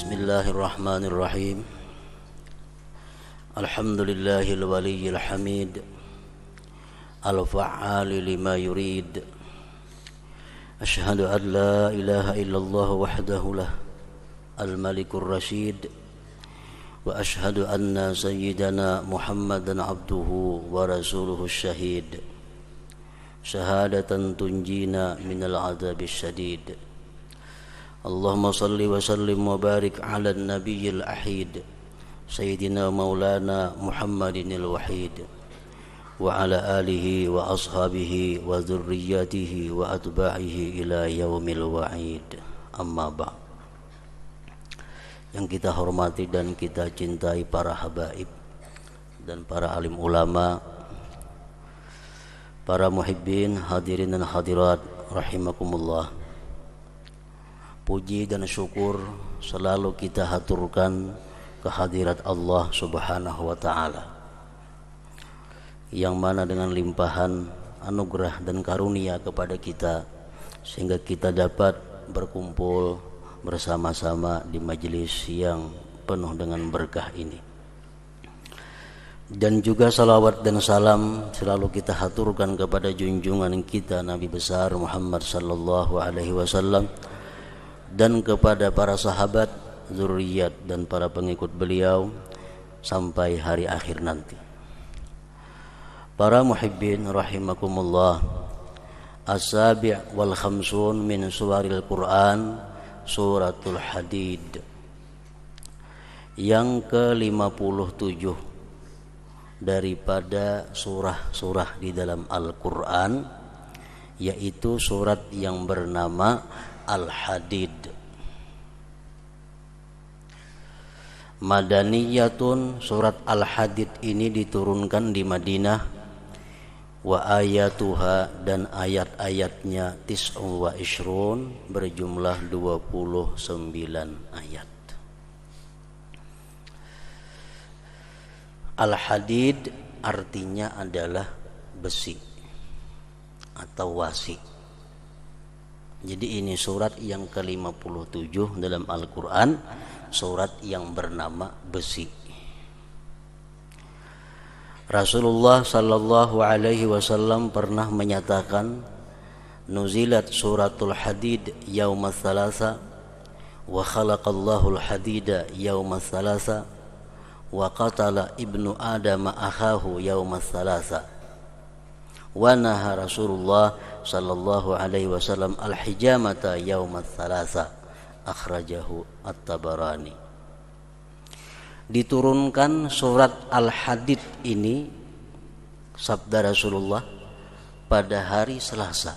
Bismillahirrahmanirrahim. Alhamdulillahil waliyil hamid, al-fa'ali lima yurid. Ashhadu an la ilaha illallah wahdahu lah, al-malikur rasyid. Wa ashhadu anna sayyidana Muhammadan abduhu wa rasuluhu syahid, syahadatan tunjina minal adabis syadid. Allahumma salli wa sallim wa barik ala nabiyyil ahid, sayyidina maulana Muhammadinil wahid, wa ala alihi wa ashabihi wa dhurriyyatihi wa atba'ihi ila yaumil wa'id. Amma ba'd. Yang kita hormati dan kita cintai para habaib dan para alim ulama, para muhibbin, hadirin dan hadirat rahimakumullah. Puji dan syukur selalu kita haturkan kehadirat Allah Subhanahu wa ta'ala, yang mana dengan limpahan anugerah dan karunia kepada kita, sehingga kita dapat berkumpul bersama-sama di majelis yang penuh dengan berkah ini. Dan juga salawat dan salam selalu kita haturkan kepada junjungan kita Nabi besar Muhammad sallallahu alaihi wasallam, dan kepada para sahabat, zuriyat dan para pengikut beliau sampai hari akhir nanti. Para muhibbin rahimakumullah, as-sabi' wal khamsun min suwaril Quran, suratul Hadid, yang ke-57 daripada surah-surah di dalam Al-Quran, yaitu surat yang bernama Al-Hadid. Madaniyatun, surat Al-Hadid ini diturunkan di Madinah. Wa ayatuha, dan ayat-ayatnya tis'un wa ishrun, berjumlah 29 ayat. Al-Hadid artinya adalah besi atau wasi. Jadi ini surat yang ke-57 dalam Al-Quran, surat yang bernama besi. Rasulullah sallallahu alaihi wasallam pernah menyatakan, nuzilat suratul Hadid yaumas thalatha, wa khalaqallahu al-hadida yaumas thalatha, wa qatala ibnu adama akhahu yaumas thalatha. Wa naha Rasulullah sallallahu alaihi wasallam al-hijamata yaumas thalatha, akhrajahu at-Tabarani. Diturunkan surat Al-Hadid ini, sabda Rasulullah, pada hari Selasa,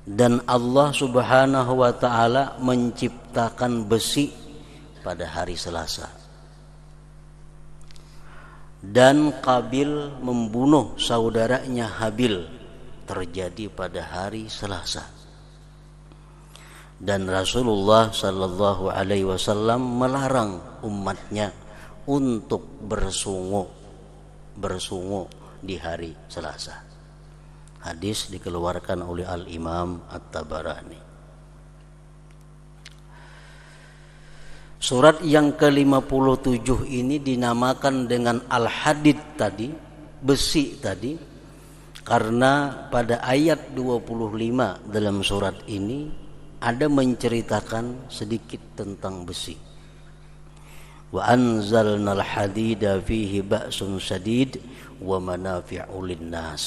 dan Allah Subhanahu wa ta'ala menciptakan besi pada hari Selasa, dan Qabil membunuh saudaranya Habil terjadi pada hari Selasa. Dan Rasulullah sallallahu alaihi wasallam melarang umatnya untuk bersungu di hari Selasa. Hadis dikeluarkan oleh Al-Imam At-Tabarani. Surat yang ke-57 ini dinamakan dengan Al-Hadid tadi, besi tadi, karena pada ayat 25 dalam surat ini ada menceritakan sedikit tentang besi. Wa anzalnal hadida fihi ba'sun syadid wa manafi'u linnas.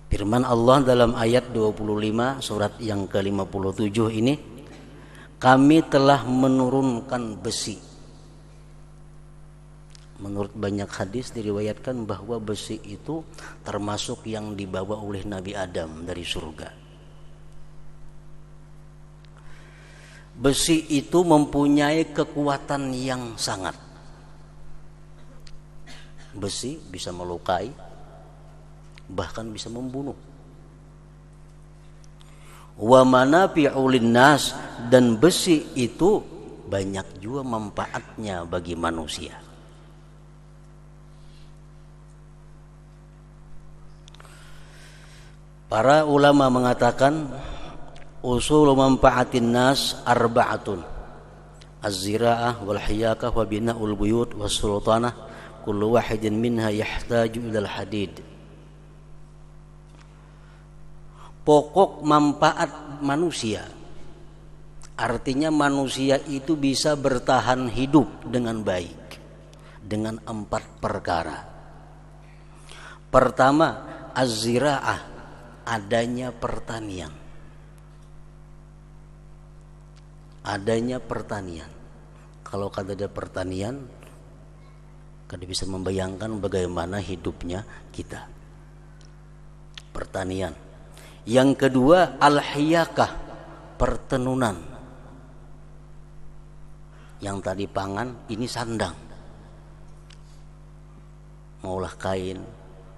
Firman Allah dalam ayat 25 surat yang ke-57 ini, kami telah menurunkan besi. Menurut banyak hadis diriwayatkan bahwa besi itu termasuk yang dibawa oleh Nabi Adam dari surga. Besi itu mempunyai kekuatan yang sangat. Besi bisa melukai, bahkan bisa membunuh. Wa manafi'u linnas, dan besi itu banyak juga manfaatnya bagi manusia. Para ulama mengatakan Usul manfaatin nas arba'atun. Az-zira'ah wal hiyakah wa bina'ul buyut was sultanah kullu wahidin minha yahtaju ilal hadid. Pokok manfaat manusia, artinya manusia itu bisa bertahan hidup dengan baik dengan 4 perkara. Pertama, az-zira'ah, adanya pertanian. Adanya pertanian. Kalau kada ada pertanian, kada bisa membayangkan bagaimana hidupnya kita. Pertanian. Yang kedua, al-hiyakah, pertenunan. Yang tadi pangan, ini sandang. Maulah kain,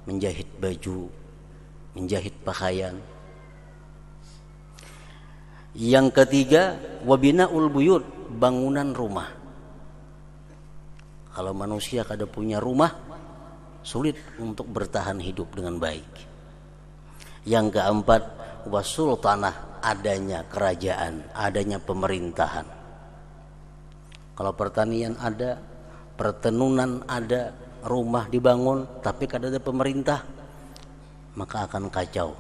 menjahit baju, menjahit pakaian. Yang ketiga, wabinaul buyut, bangunan rumah. Kalau manusia kada punya rumah, sulit untuk bertahan hidup dengan baik. Yang keempat, wasultanah, adanya kerajaan, adanya pemerintahan. Kalau pertanian ada, pertenunan ada, rumah dibangun, tapi kada ada pemerintah, maka akan kacau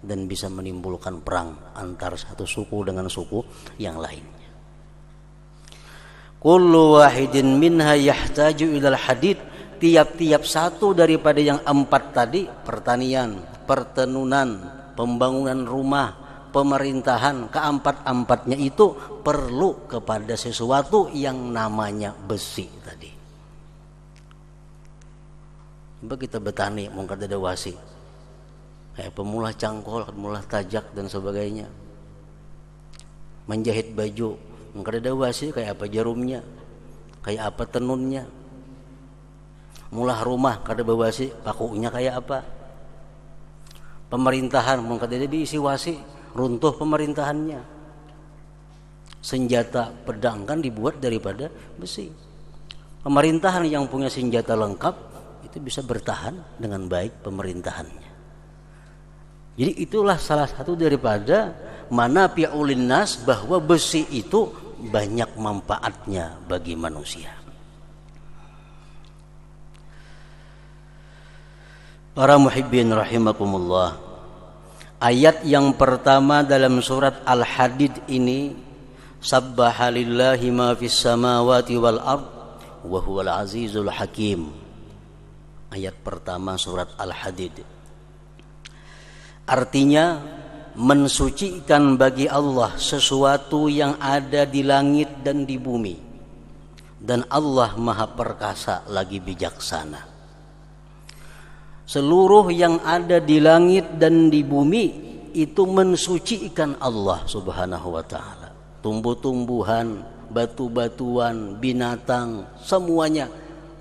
dan bisa menimbulkan perang antar satu suku dengan suku yang lainnya. Kullu wahidin minha yahtaju ilal hadid, tiap-tiap satu daripada yang 4 tadi, pertanian, pertenunan, pembangunan rumah, pemerintahan, keempat-empatnya itu perlu kepada sesuatu yang namanya besi tadi. Coba kita bertani, mungkin ada wasi, kayak pemulah cangkol, pemulah tajak dan sebagainya. Menjahit baju, mungkin ada wasi, kayak apa jarumnya, kayak apa tenunnya. Mulah rumah, kada bawasi, pakunya kayak apa. Pemerintahan, mungkin ada diisi wasi, runtuh pemerintahannya. Senjata pedang kan dibuat daripada besi. Pemerintahan yang punya senjata lengkap itu bisa bertahan dengan baik pemerintahannya. Jadi itulah salah satu daripada manafi'ul linnas, bahwa besi itu banyak manfaatnya bagi manusia. Para muhibbin rahimakumullah, ayat yang pertama dalam surat Al-Hadid ini, sabbaha lillahi ma fis samawati wal ard wa huwal azizul hakim. Ayat pertama surat Al-Hadid. Artinya mensucikan bagi Allah sesuatu yang ada di langit dan di bumi. Dan Allah Maha Perkasa lagi bijaksana. Seluruh yang ada di langit dan di bumi itu mensucikan Allah Subhanahu wa ta'ala. Tumbuh-tumbuhan, batu-batuan, binatang, semuanya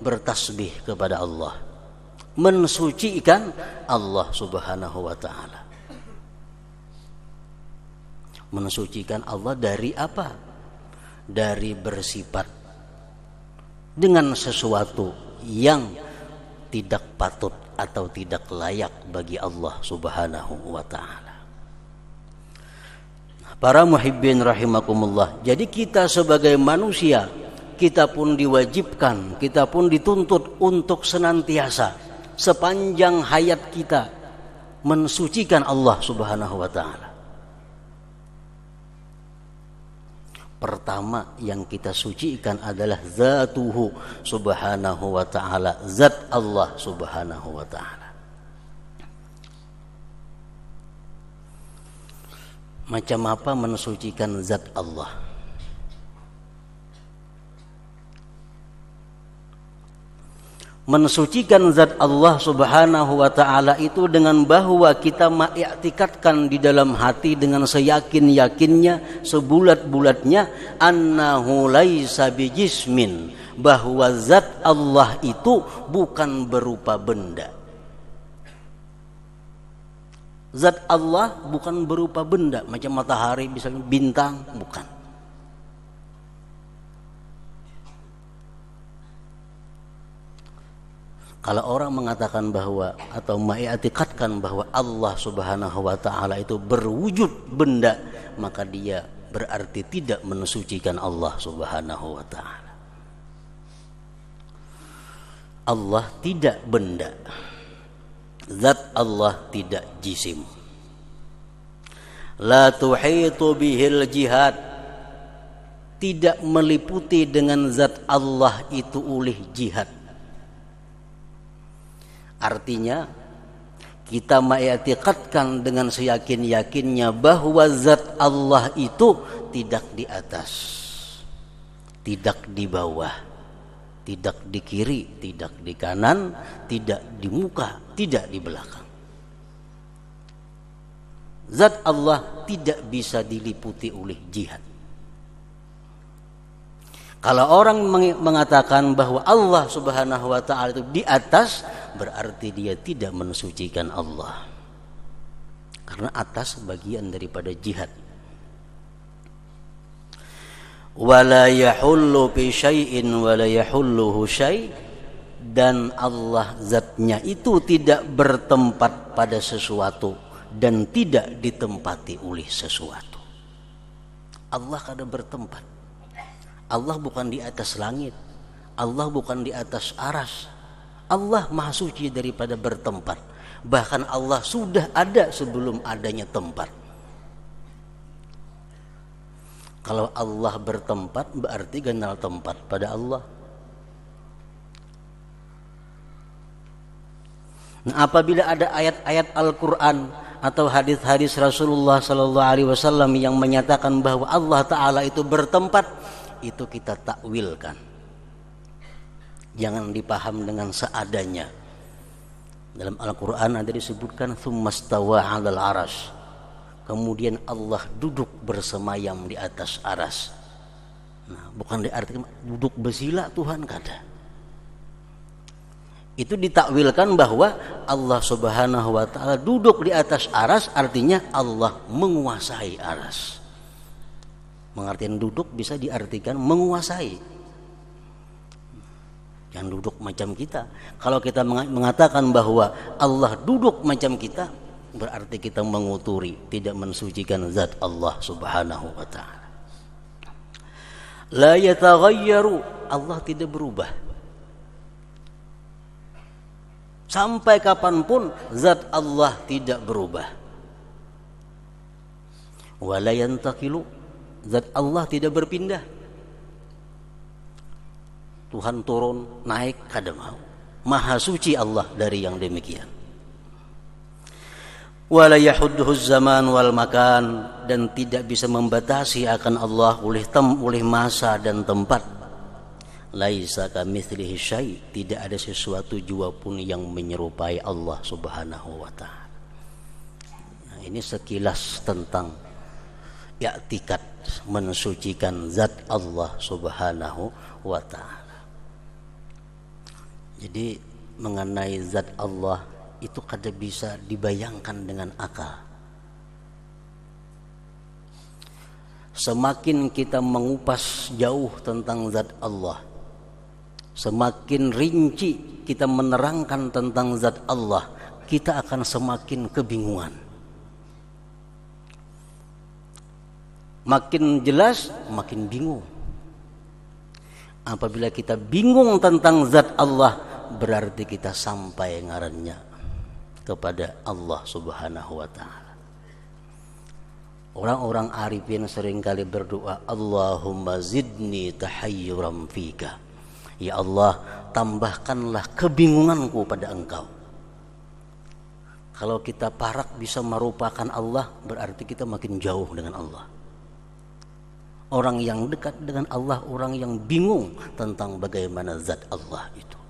bertasbih kepada Allah, mensucikan Allah Subhanahu wa ta'ala. Mensucikan Allah dari apa? Dari bersifat dengan sesuatu yang tidak patut atau tidak layak bagi Allah Subhanahu wa ta'ala. Para muhibbin rahimakumullah, jadi kita sebagai manusia, kita pun diwajibkan, kita pun dituntut untuk senantiasa sepanjang hayat kita mensucikan Allah Subhanahu wa ta'ala. Pertama yang kita sucikan adalah zatuhu subhanahu wa ta'ala, zat Allah Subhanahu wa ta'ala. Macam apa mensucikan zat Allah? Mensucikan zat Allah Subhanahu wa ta'ala itu dengan bahwa kita mengiktikadkan di dalam hati dengan seyakin-yakinnya, sebulat-bulatnya, annahu laisa bijismin, bahwa zat Allah itu bukan berupa benda. Zat Allah bukan berupa benda macam matahari, misalnya bintang, bukan. Kalau orang mengatakan bahwa atau mengiktikadkan bahwa Allah Subhanahu wa taala itu berwujud benda, maka dia berarti tidak mensucikan Allah Subhanahu wa taala. Allah tidak benda. Zat Allah tidak jisim. La tuhitu bihil jihad. Tidak meliputi dengan zat Allah itu oleh jihad. Artinya kita mengiktikadkan dengan seyakin-yakinnya bahwa zat Allah itu tidak di atas, tidak di bawah, tidak di kiri, tidak di kanan, tidak di muka, tidak di belakang. Zat Allah tidak bisa diliputi oleh jihad. Kalau orang mengatakan bahwa Allah Subhanahu wa taala itu di atas, berarti dia tidak mensucikan Allah. Karena atas bagian daripada jihad. Wala yahullu bi syai'in wala yahulluhu syai', dan Allah zatnya itu tidak bertempat pada sesuatu dan tidak ditempati oleh sesuatu. Allah kada bertempat. Allah bukan di atas langit, Allah bukan di atas aras. Allah maha suci daripada bertempat. Bahkan Allah sudah ada sebelum adanya tempat. Kalau Allah bertempat berarti kenal tempat pada Allah. Nah, apabila ada ayat-ayat Al-Quran atau hadis-hadis Rasulullah SAW yang menyatakan bahwa Allah Ta'ala itu bertempat, itu kita takwilkan. Jangan dipaham dengan seadanya. Dalam Al-Quran ada disebutkan tsummastawa 'alal arsy. Kemudian Allah duduk bersemayam di atas aras. Nah, bukan diartikan duduk bersila Tuhan kada. Itu ditakwilkan bahwa Allah Subhanahu wa taala duduk di atas aras, artinya Allah menguasai aras. Pengertian duduk bisa diartikan menguasai. Yang duduk macam kita. Kalau kita mengatakan bahwa Allah duduk macam kita, berarti kita menguturi, tidak mensucikan zat Allah Subhanahu wa taala. La yataghayyaru, Allah tidak berubah. Sampai kapanpun zat Allah tidak berubah. Wa la yantaqilu, zat Allah tidak berpindah. Tuhan turun, naik, kada mau. Maha suci Allah dari yang demikian. Wala yahudduhu zaman wal makan, dan tidak bisa membatasi akan Allah oleh masa dan tempat. Laisa kamitslihi syai', tidak ada sesuatu jua pun yang menyerupai Allah Subhanahu wa taala. Nah, ini sekilas tentang i'tikad mensucikan zat Allah Subhanahu wa taala. Jadi mengenai zat Allah itu kada bisa dibayangkan dengan akal. Semakin kita mengupas jauh tentang zat Allah, semakin rinci kita menerangkan tentang zat Allah, kita akan semakin kebingungan. Makin jelas, makin bingung. Apabila kita bingung tentang zat Allah, berarti kita sampai ngarannya kepada Allah Subhanahu wa taala. Orang-orang arifin seringkali berdoa, Allahumma zidni tahayyuran fika. Ya Allah, tambahkanlah kebingunganku pada Engkau. Kalau kita parak bisa merupakan Allah, berarti kita makin jauh dengan Allah. Orang yang dekat dengan Allah, orang yang bingung tentang bagaimana zat Allah itu.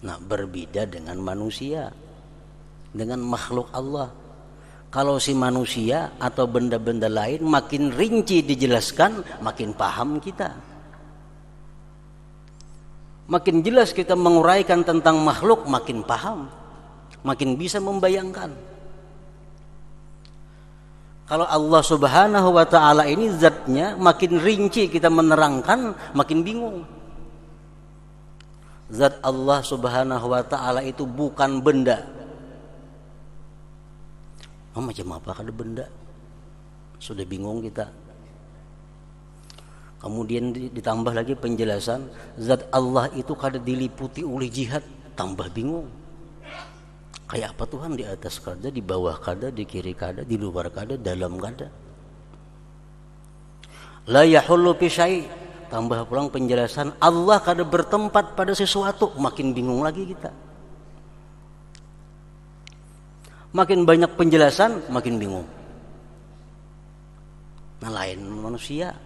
Nah, berbeda dengan manusia, dengan makhluk Allah. Kalau si manusia atau benda-benda lain makin rinci dijelaskan, makin paham kita. Makin jelas kita menguraikan tentang makhluk, makin paham, makin bisa membayangkan. Kalau Allah Subhanahu wa taala ini zatnya makin rinci kita menerangkan, makin bingung. Zat Allah subhanahu wa ta'ala itu bukan benda. Macam apa kada benda? Sudah bingung kita. Kemudian ditambah lagi penjelasan, zat Allah itu kada diliputi oleh jihad, tambah bingung. Kayak apa Tuhan? Di atas kada, di bawah kada, di kiri kada, di luar kada, dalam kada. La yahullu fi syai'. Tambah pulang penjelasan, Allah kada bertempat pada sesuatu, makin bingung lagi kita. Makin banyak penjelasan, makin bingung. Nah, lain manusia.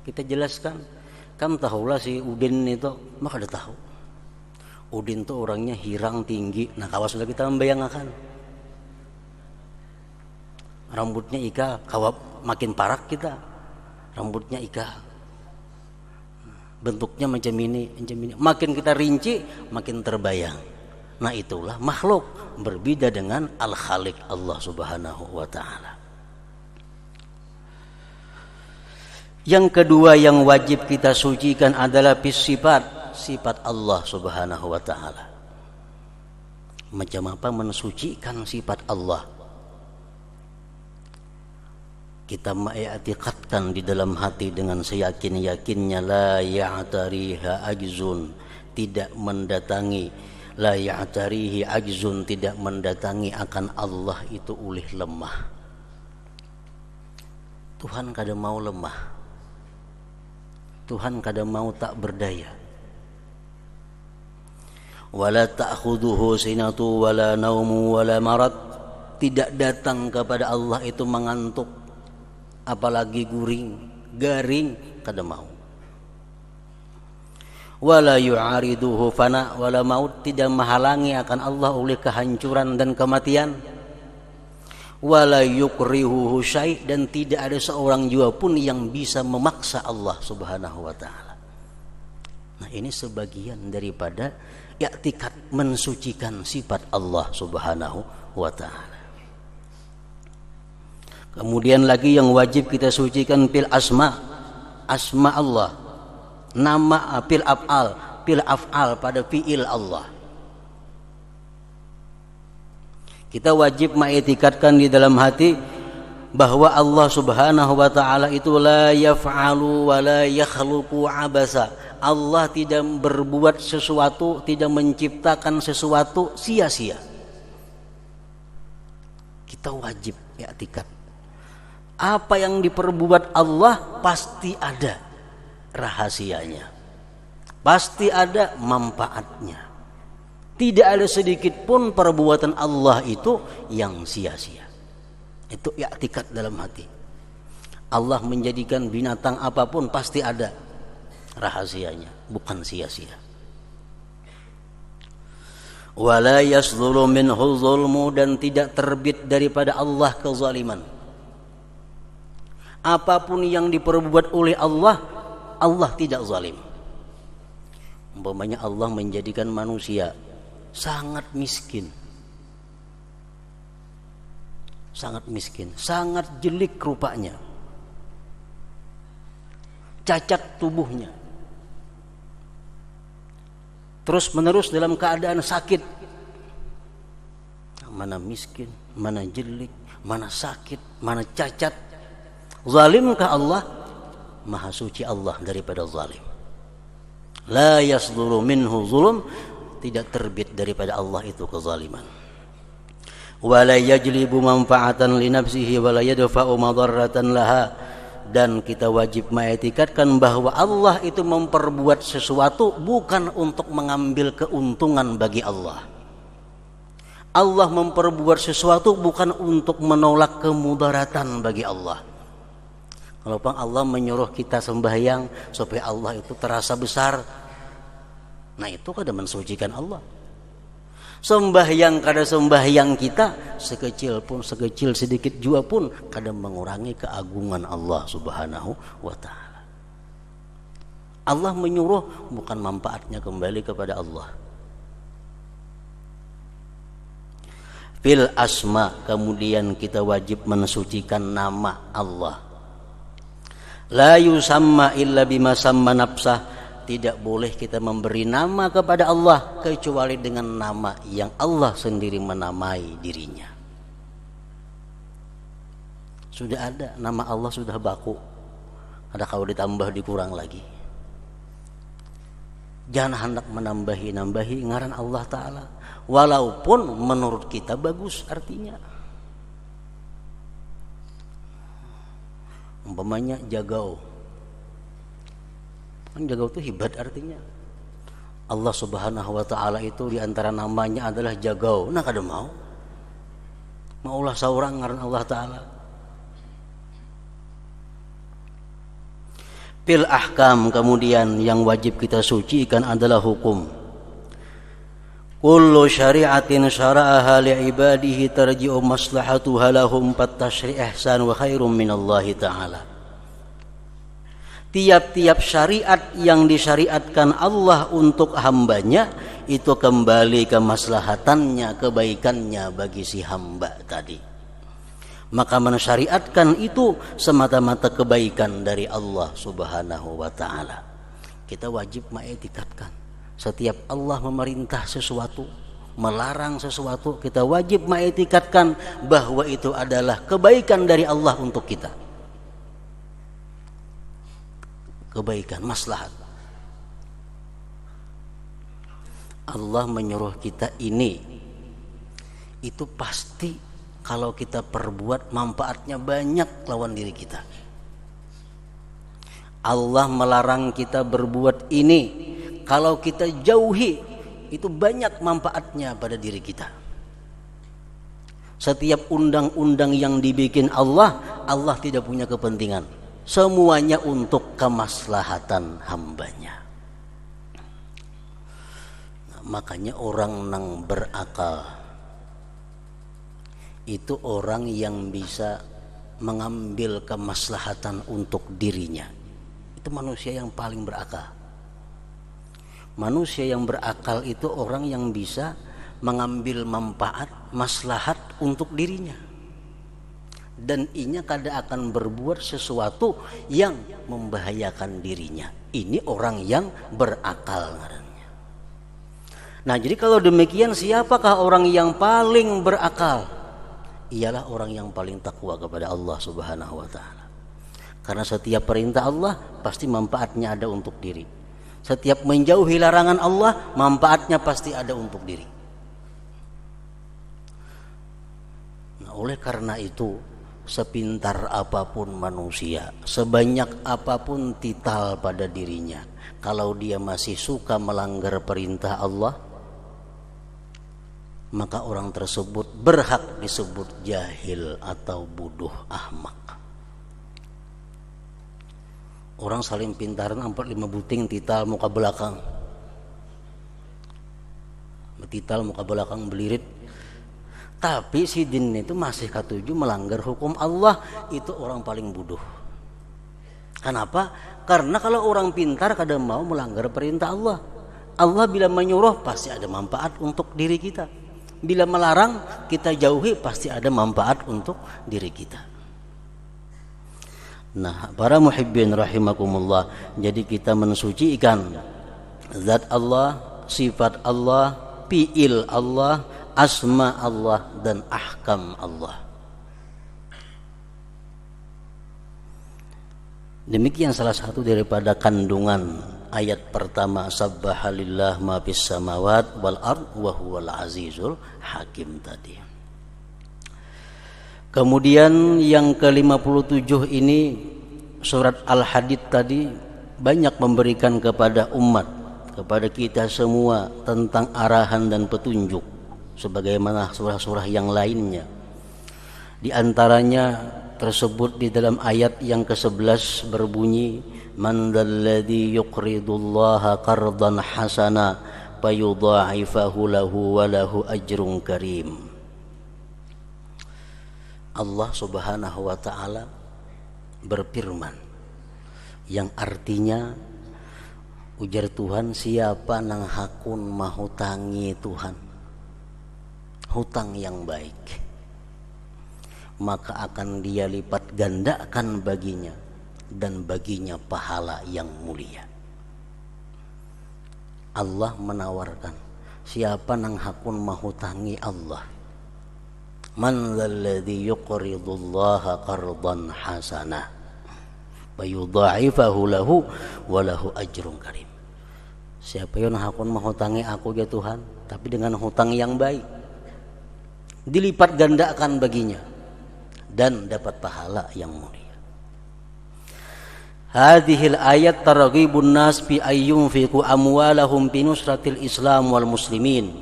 Kita jelaskan, kamu tahulah si Udin itu, maka ada tahu. Udin itu orangnya hirang tinggi. Nah, kawas sudah kita membayangkan. Rambutnya ika, kawap makin parak kita. Rambutnya ika. Bentuknya macam ini. Makin kita rinci, makin terbayang. Nah, itulah makhluk berbeda dengan Al-Khaliq Allah subhanahu wa ta'ala. Yang kedua yang wajib kita sucikan adalah sifat Allah subhanahu wa ta'ala. Macam apa mensucikan sifat Allah? Kita mengiktikadkan di dalam hati dengan seyakin-yakinnya, la ya'tariha ajzun, tidak mendatangi, la ya'tarihi ajzun, tidak mendatangi akan Allah itu ulih lemah. Tuhan kada mau lemah, Tuhan kada mau tak berdaya. Wala ta'khuduhu sinatu wala naumu wala marad, tidak datang kepada Allah itu mengantuk, apalagi garing kada mau. Wala yu'ariduhu fana wala maut, tidak menghalangi akan Allah oleh kehancuran dan kematian. Wala yukrihuhu syai', dan tidak ada seorang jua pun yang bisa memaksa Allah subhanahu wa ta'ala. Nah, ini sebagian daripada i'tikad mensucikan sifat Allah subhanahu wa ta'ala. Kemudian lagi yang wajib kita sucikan fil asma Allah, nama fil af'al pada fi'il Allah. Kita wajib mengiktikadkan di dalam hati bahwa Allah subhanahu wa ta'ala itu la yaf'alu wa la yakhluqu abasa. Allah tidak berbuat sesuatu, tidak menciptakan sesuatu sia-sia. Kita wajib i'tikad. Apa yang diperbuat Allah pasti ada rahasianya, pasti ada manfaatnya. Tidak ada sedikit pun perbuatan Allah itu yang sia-sia. Itu i'tikad dalam hati. Allah menjadikan binatang apapun pasti ada rahasianya, bukan sia-sia. Wala yasdhulu minhu zulmu, dan tidak terbit daripada Allah kezaliman. Apapun yang diperbuat oleh Allah, Allah tidak zalim. Umpamanya Allah menjadikan manusia sangat miskin, sangat jelek rupanya, cacat tubuhnya, terus menerus dalam keadaan sakit. Mana miskin, mana jelek, mana sakit, mana cacat. Zalimkah Allah? Maha suci Allah daripada zalim. La yasduru minhu zulm, tidak terbit daripada Allah itu kezaliman. Wala yajlibu manfaatan li nafsihi wala yadfa'u madarratan laha, dan kita wajib mengiktikadkan bahwa Allah itu memperbuat sesuatu bukan untuk mengambil keuntungan bagi Allah. Allah memperbuat sesuatu bukan untuk menolak kemudaratan bagi Allah. Kalau Allah menyuruh kita sembahyang supaya Allah itu terasa besar, nah itu kada mensucikan Allah. Sembahyang kada sembahyang kita sekecil sedikit jua pun kada mengurangi keagungan Allah subhanahu wa ta'ala. Allah menyuruh bukan manfaatnya kembali kepada Allah. Fil asma, kemudian kita wajib mensucikan nama Allah. La yusamma illa bima samma nafsah, tidak boleh kita memberi nama kepada Allah kecuali dengan nama yang Allah sendiri menamai dirinya. Sudah ada nama Allah, sudah baku. Ada kalau ditambah dikurang lagi. Jangan hendak menambahi ngaran Allah Ta'ala, walaupun menurut kita bagus artinya. Umpamanya Jagau, kan Jagau itu hebat artinya. Allah Subhanahu wa Ta'ala itu diantara namanya adalah Jagau. Nah kada maulah seorang ngaran Allah Ta'ala. Fil ahkam, kemudian yang wajib kita sucikan adalah hukum. Kullu syari'atin syara'aha li'ibadihi tarji'u maslahatuha lahum fattashri' ihsan wa khairum minallahi ta'ala. Tiap-tiap syariat yang disyariatkan Allah untuk hambanya itu kembali ke maslahatannya, kebaikannya bagi si hamba tadi. Maka mensyariatkan itu semata-mata kebaikan dari Allah Subhanahu wa Ta'ala. Kita wajib mengiktikadkan. Setiap Allah memerintah sesuatu, melarang sesuatu, kita wajib mengiktikadkan bahwa itu adalah kebaikan dari Allah untuk kita. Kebaikan, maslahat. Allah menyuruh kita ini, itu pasti kalau kita perbuat manfaatnya banyak lawan diri kita. Allah melarang kita berbuat ini, kalau kita jauhi itu banyak manfaatnya pada diri kita. Setiap undang-undang yang dibikin Allah tidak punya kepentingan. Semuanya untuk kemaslahatan hambanya. Nah, makanya orang nang berakal itu orang yang bisa mengambil kemaslahatan untuk dirinya. Itu manusia yang paling berakal. Manusia yang berakal itu orang yang bisa mengambil manfaat, maslahat untuk dirinya. Dan inya kada akan berbuat sesuatu yang membahayakan dirinya. Ini orang yang berakal ngarannya. Nah, jadi kalau demikian, siapakah orang yang paling berakal? Ialah orang yang paling takwa kepada Allah Subhanahu wa Ta'ala. Karena setiap perintah Allah pasti manfaatnya ada untuk diri. Setiap menjauhi larangan Allah, manfaatnya pasti ada untuk diri. Nah, oleh karena itu, sepintar apapun manusia, sebanyak apapun titel pada dirinya, kalau dia masih suka melanggar perintah Allah, maka orang tersebut berhak disebut jahil atau bodoh, ahmak. Orang saling pintaran 4-5 buting tital muka belakang. Tital muka belakang belirit. Tapi si din itu masih katuju melanggar hukum Allah, itu orang paling bodoh. Kenapa? Karena kalau orang pintar kadang mau melanggar perintah Allah. Allah bila menyuruh pasti ada manfaat untuk diri kita. Bila melarang kita jauhi pasti ada manfaat untuk diri kita. Nah, para muhibbin rahimakumullah, jadi kita mensucikan zat Allah, sifat Allah, fi'il Allah, asma Allah, dan ahkam Allah. Demikian salah satu daripada kandungan ayat pertama, sabbahalillah ma fis samawat wal ard wa huwal azizul hakim tadi. Kemudian yang ke-57 ini surat Al-Hadid tadi banyak memberikan kepada umat, kepada kita semua tentang arahan dan petunjuk sebagaimana surah-surah yang lainnya. Di antaranya tersebut di dalam ayat yang ke-11 berbunyi, man dzalladzi yuqridullaha qardan hasana fayudha'ifahu lahu wa lahu ajrun karim. Allah Subhanahu wa Ta'ala berfirman yang artinya, ujar Tuhan, siapa nang hakun mahutangi Tuhan hutang yang baik, maka akan dia lipat gandakan baginya dan baginya pahala yang mulia. Allah menawarkan, siapa nang hakun mahutangi Allah? Man dzalladzi yuqridullaha qardan hasanah wa yudha'ifahu lahu wa lahu ajrun karim. Siapa yang hakun mahutangi aku ya Tuhan, tapi dengan hutang yang baik, dilipat gandakan baginya dan dapat pahala yang mulia. Hadhil ayat targhibun nas fi ayyunfiqu amwalahum fi nusratil Islam wal muslimin.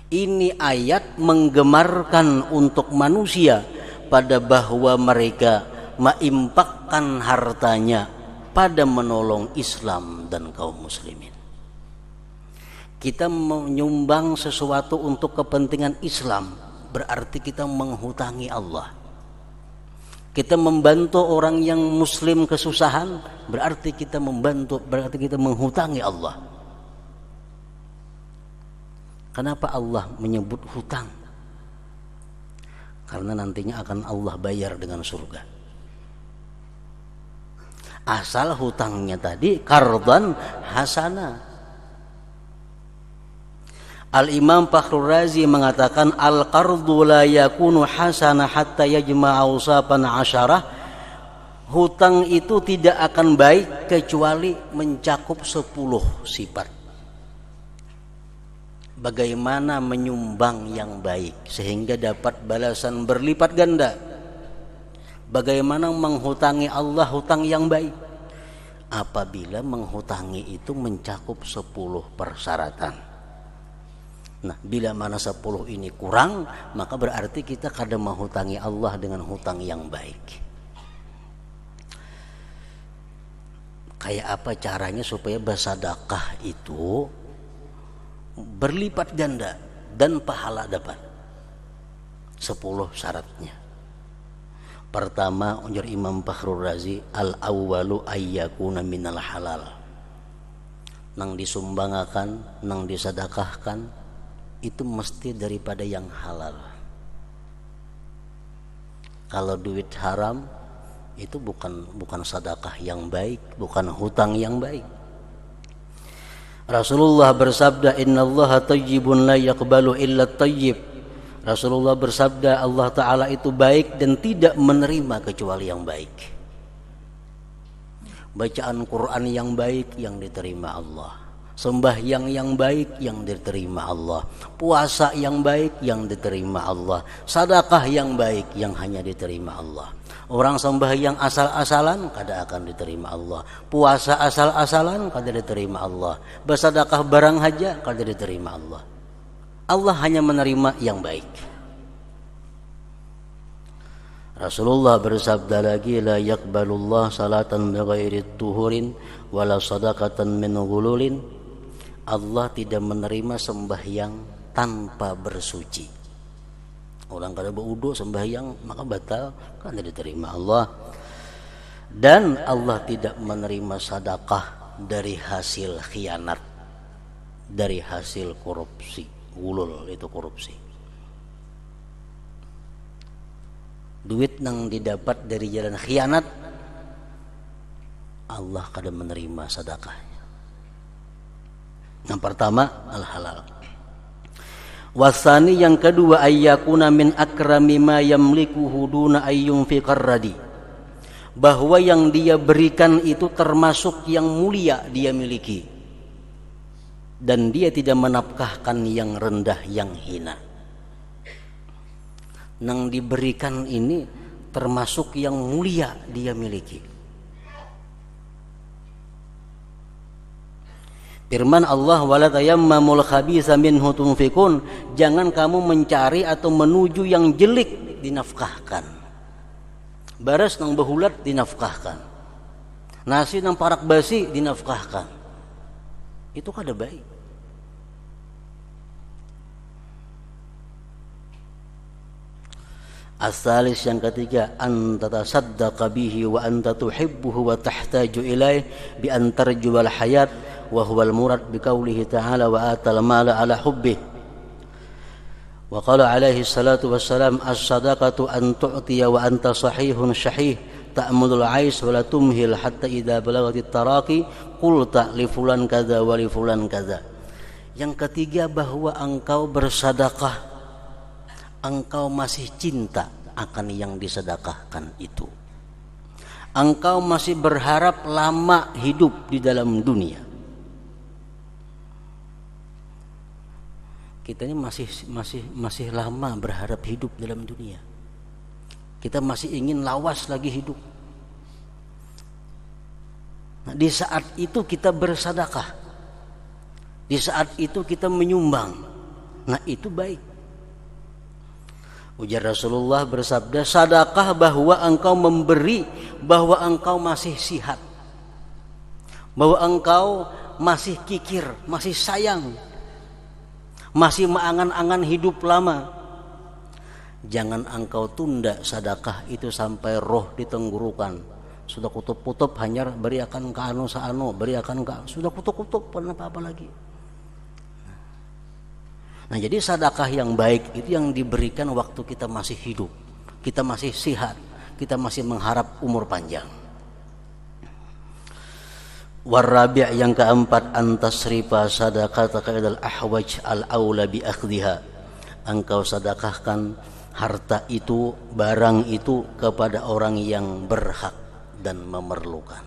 Ini ayat menggemarkan untuk manusia pada bahwa mereka menginfakkan hartanya pada menolong Islam dan kaum muslimin. Kita menyumbang sesuatu untuk kepentingan Islam, berarti kita menghutangi Allah. Kita membantu orang yang muslim kesusahan, berarti kita menghutangi Allah. Kenapa Allah menyebut hutang? Karena nantinya akan Allah bayar dengan surga. Asal hutangnya tadi qardan hasanah. Al-Imam Fakhrul Razi mengatakan al-qardu la yakunu hasanah hatta yajma'a awsapan asyarah. Hutang itu tidak akan baik kecuali mencakup 10 sifat. Bagaimana menyumbang yang baik sehingga dapat balasan berlipat ganda? Bagaimana menghutangi Allah hutang yang baik? Apabila menghutangi itu mencakup 10 persyaratan. Nah, bila mana 10 ini kurang, maka berarti kita kadang menghutangi Allah dengan hutang yang baik. Kayak apa caranya supaya bersedekah itu berlipat ganda dan pahala dapat? 10 syaratnya. Pertama, ujar Imam Fakhrul Razi, al-awwalu ayyakuna minal halal. Nang disumbangakan, nang disedekahkan, itu mesti daripada yang halal. Kalau duit haram, itu bukan sedekah yang baik, bukan hutang yang baik. Rasulullah bersabda, innallaha thayyibun la yaqbalu illa thayyib. Rasulullah bersabda, Allah Ta'ala itu baik dan tidak menerima kecuali yang baik. Bacaan Quran yang baik yang diterima Allah, sembahyang yang baik yang diterima Allah, puasa yang baik yang diterima Allah, sedekah yang baik yang hanya diterima Allah. Orang sembahyang asal-asalan kada akan diterima Allah, puasa asal-asalan kada diterima Allah, bersedekah barang haja kada diterima Allah. Allah hanya menerima yang baik. Rasulullah bersabda lagi, la yaqbalullah salatan bighairi tuhurin wala sadaqatan min ghululin. Allah tidak menerima sembahyang tanpa bersuci. Orang kada berwudu sembahyang maka batal, kan tidak diterima Allah. Dan Allah tidak menerima sedekah dari hasil khianat, dari hasil korupsi. Gulul itu korupsi. Duit nang didapat dari jalan khianat, Allah kada menerima sedekahnya. Yang pertama al-halal. Wasani yang kedua ayyakuna min akrami ma yamlikuhu duna ayyunfiqar radi. Bahwa yang dia berikan itu termasuk yang mulia dia miliki. Dan dia tidak menafkahkan yang rendah, yang hina. Nang diberikan ini termasuk yang mulia dia miliki. Firman Allah, wala tayammamul khabitha minhu tunfikun. Jangan kamu mencari atau menuju yang jelek dinafkahkan. Baras nang behulat dinafkahkan. Nasi nang parak basi dinafkahkan. Itu kada baik. Asalis yang ketiga, anta tasaddaqa bihi wa anta tuhibbuhu wa tahtaju ilaih bi an tarjual hayat wa huwal murad bi qaulihi ta'ala wa atal mala ala hubbih. Wa qala alaihi salatu wassalam as-sadaqatu an tu'tiya wa anta sahihun syahih ta'mudul ais wa la tumhil hatta idza balagatit taraqi qulta li fulan kadza wa li fulan kadza. Yang ketiga, bahwa engkau bersedekah, engkau masih cinta akan yang disedekahkan itu. Engkau masih berharap lama hidup di dalam dunia. Kita ini masih lama berharap hidup dalam dunia. Kita masih ingin lawas lagi hidup. Nah, di saat itu kita bersedekah. Di saat itu kita menyumbang. Nah, itu baik. Ujar Rasulullah bersabda, sedekah bahwa engkau memberi, bahwa engkau masih sihat, bahwa engkau masih kikir, masih sayang, masih mengangan-angan hidup lama. Jangan engkau tunda sedekah itu sampai roh di tenggorokan. Sudah kutub-kutub hanyar, beriakan ke anu saano, beriakan ke, sudah kutub-kutub, pernah apa lagi. Nah, jadi sedekah yang baik itu yang diberikan waktu kita masih hidup, kita masih sehat, kita masih mengharap umur panjang. Warabi' yang keempat, antasrifa sadaqataka ilal ahwaj al aula bi akhdhiha. Engkau sedekahkan harta itu, barang itu kepada orang yang berhak dan memerlukan.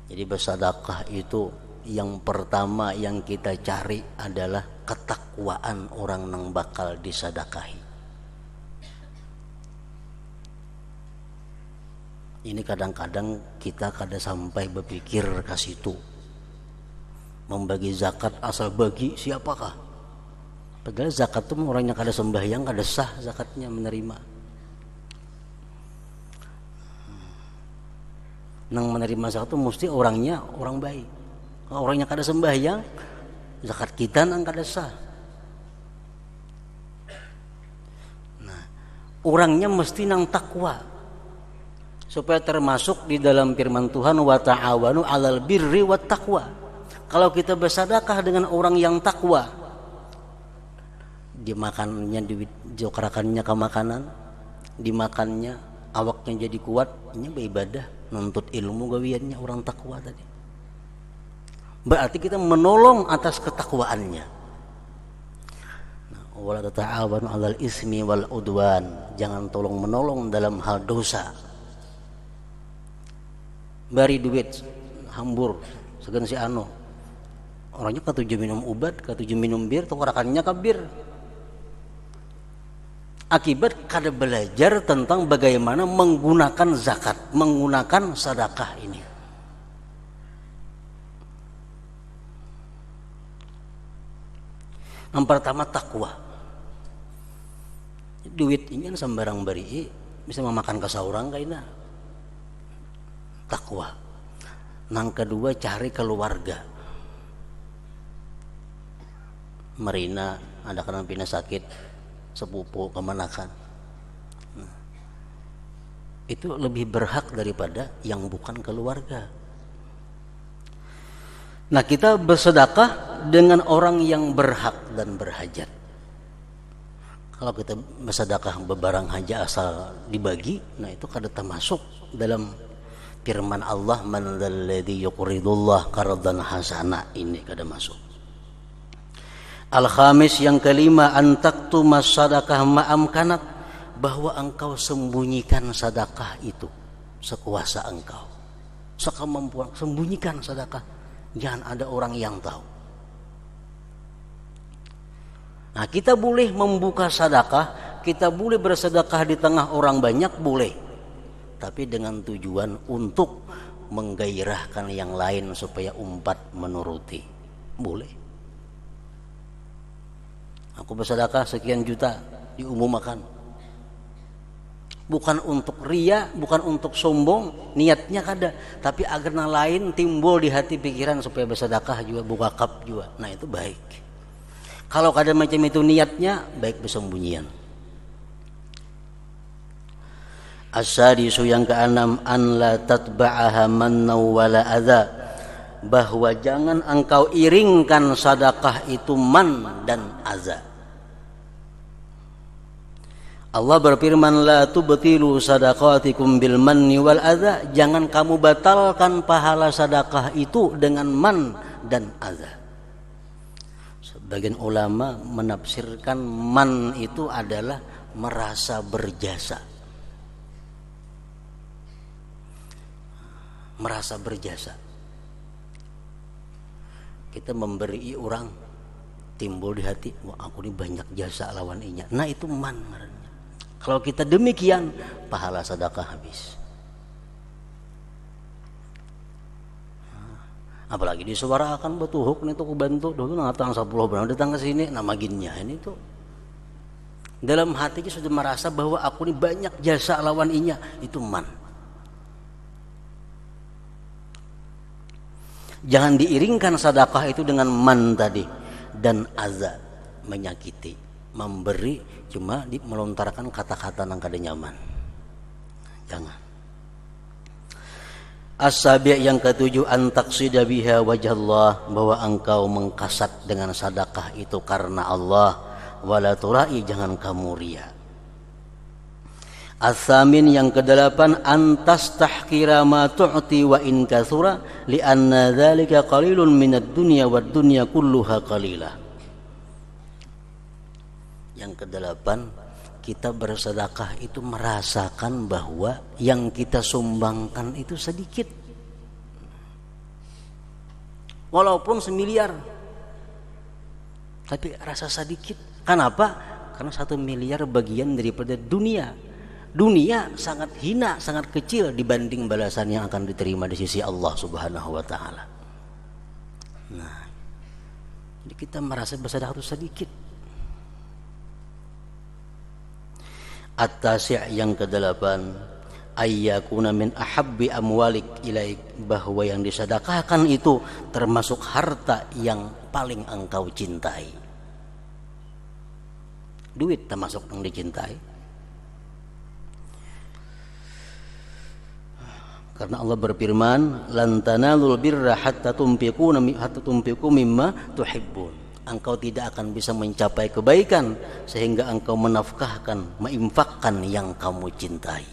Jadi bersedekah itu yang pertama yang kita cari adalah ketakwaan orang yang bakal disedekahi. Ini kadang-kadang kita kada sampai berpikir ke situ. Membagi zakat asal bagi siapakah? Padahal zakat itu orangnya kada sembahyang, kada sah zakatnya menerima. Nang menerima zakat itu mesti orangnya orang baik. Kalau orangnya kada sembahyang, zakat kita nang kada sah. Nah, orangnya mesti nang takwa, supaya termasuk di dalam firman Tuhan, wa ta'awanu 'alal birri wat taqwa. Kalau kita bersedekah dengan orang yang takwa, dimakannya, dijokrakannya ke makanan, dimakannya, awaknya jadi kuat, ini beribadah, nuntut ilmu gawiannya orang takwa tadi. Berarti kita menolong atas ketakwaannya. Wala tata'awanu 'alal ismi wal udwan. Jangan tolong menolong dalam hal dosa. Bari duit hambur segan si anu. Orangnya katuju minum ubat, katuju minum bir, tokorakannya ke bir. Akibat kada belajar tentang bagaimana menggunakan zakat, menggunakan sedekah ini. Yang pertama takwa. Duit ini kan sembarang beri, bisa memakan ke saurang kaina. Takwa. Nang kedua cari keluarga. Marina ada kena pina sakit, sepupu kemanakan. Nah, itu lebih berhak daripada yang bukan keluarga. Nah, kita bersedekah dengan orang yang berhak dan berhajat. Kalau kita bersedekah bebarang haja asal dibagi, nah itu kada termasuk dalam firman Allah, man dzalladzi yuqridullah qardan hasana, ini kada masuk. Al-khamis yang kelima, antaktumas sadaqah ma'amkanat, bahwa engkau sembunyikan sedekah itu sekuasa engkau, sekemampuan, sembunyikan sedekah. Jangan ada orang yang tahu. Nah, kita boleh membuka sedekah, kita boleh bersedekah di tengah orang banyak, boleh. Tapi dengan tujuan untuk menggairahkan yang lain supaya umat menuruti. Boleh. Aku bersedekah sekian juta, diumumkan. Bukan untuk ria, bukan untuk sombong, niatnya kada, tapi agar yang lain timbul di hati pikiran supaya bersedekah juga, buka kap juga. Nah, itu baik. Kalau kada macam itu niatnya, baik bersembunyian. As-sadisu yang keenam, an la tatba'aha manna wala adza, bahwa jangan engkau iringkan sedekah itu man dan adza. Allah berfirman, la tubtilu sadaqatikum bil manni wal adza, jangan kamu batalkan pahala sedekah itu dengan man dan adza. Sebagian ulama menafsirkan man itu adalah merasa berjasa. Merasa berjasa. Kita memberi orang, timbul di hati, wah aku ini banyak jasa lawan inya. Nah itu man. Kalau kita demikian, pahala sedekah habis. Apalagi disuarakan betuhuk nih tuh kubantu dulu ngatang 10 bulan datang ke sini nama ginnya ini tuh. Dalam hatinya sudah merasa bahwa aku ini banyak jasa lawan inya, itu man. Jangan diiringkan sedekah itu dengan man tadi dan aza, menyakiti, memberi cuma melontarkan kata-kata yang kada nyaman. Jangan. As-sabi' yang ketujuh, antaqsida biha wajhallah, bahwa engkau mengkasat dengan sedekah itu karena Allah, wala turai, jangan kamu ria. As-samin yang kedelapan, antastahkira ma tu'ti wa in katsura li anna dzalika qalilun minad dunya wad dunya kulluha qalilah. Yang kedelapan, kita bersedekah itu merasakan bahwa yang kita sumbangkan itu sedikit. Walaupun 1 miliar, tapi rasa sedikit. Kenapa? Karena 1 miliar bagian daripada dunia. Dunia sangat hina, sangat kecil dibanding balasan yang akan diterima di sisi Allah Subhanahu wa taala. Nah, jadi kita merasa bersedekah itu sedikit. At-tasi' yang kedelapan, ayyakuna min ahabbi amwalik ilaik, bahwa yang disedekahkan itu termasuk harta yang paling engkau cintai. Duit termasuk yang dicintai. Karena Allah berfirman, lan tanalul birra hatta tunfiqu mimma tuhibbun. Engkau tidak akan bisa mencapai kebaikan sehingga engkau menafkahkan, menginfakkan yang kamu cintai.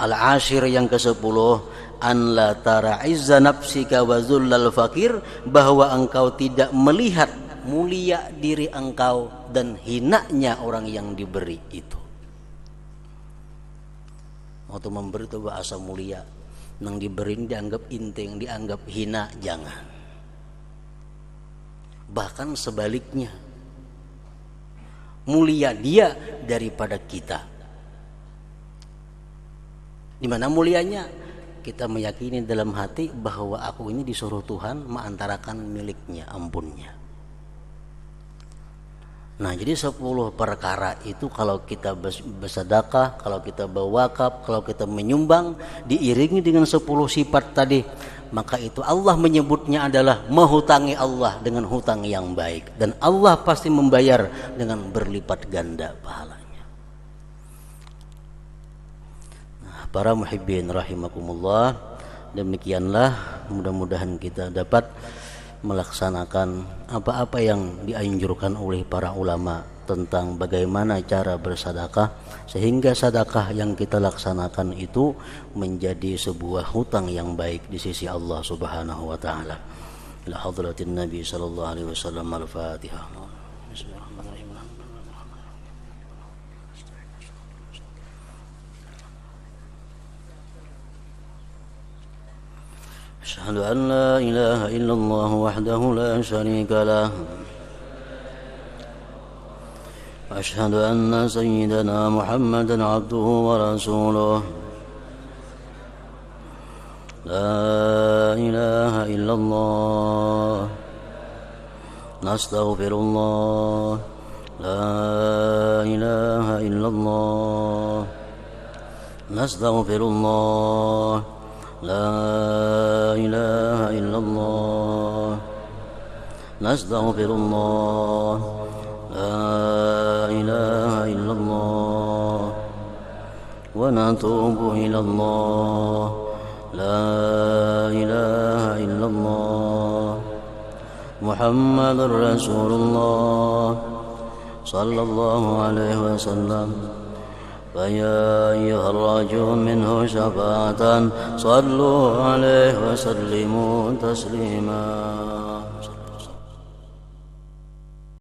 Al-ashir yang ke-10, an la tara izza nafsika wa zullal fakir, bahwa engkau tidak melihat mulia diri engkau dan hinanya orang yang diberi itu. Waktu memberi itu bahasa mulia, nang diberi dianggap inting, dianggap hina, jangan. Bahkan sebaliknya, mulia dia daripada kita. Di mana mulianya? Kita meyakini dalam hati bahwa aku ini disuruh Tuhan mengantarakan miliknya, ampunnya. Nah, jadi 10 perkara itu kalau kita bersedekah, kalau kita berwakaf, kalau kita menyumbang, diiringi dengan 10 sifat tadi, maka itu Allah menyebutnya adalah menghutangi Allah dengan hutang yang baik, dan Allah pasti membayar dengan berlipat ganda pahalanya. Nah, para muhibbin rahimakumullah, demikianlah mudah-mudahan kita dapat melaksanakan apa-apa yang dianjurkan oleh para ulama tentang bagaimana cara bersedekah, sehingga sedekah yang kita laksanakan itu menjadi sebuah hutang yang baik di sisi Allah Subhanahu wa taala. Ila hadratin Nabi sallallahu alaihi wasallam. Al-Fatihah. Bismillahirrahmanirrahim. Asyhadu an la ilaha illallah wahdahu la syarika lah. أشهد أن سيدنا محمدا عبده ورسوله لا إله إلا الله نستغفر الله لا إله إلا الله نستغفر الله لا إله إلا الله نستغفر الله لا إله إلا الله ونتوب إلى الله لا إله إلا الله محمد رسول الله صلى الله عليه وسلم فيا أيها الراجون منه شفاعة صلوا عليه وسلموا تسليما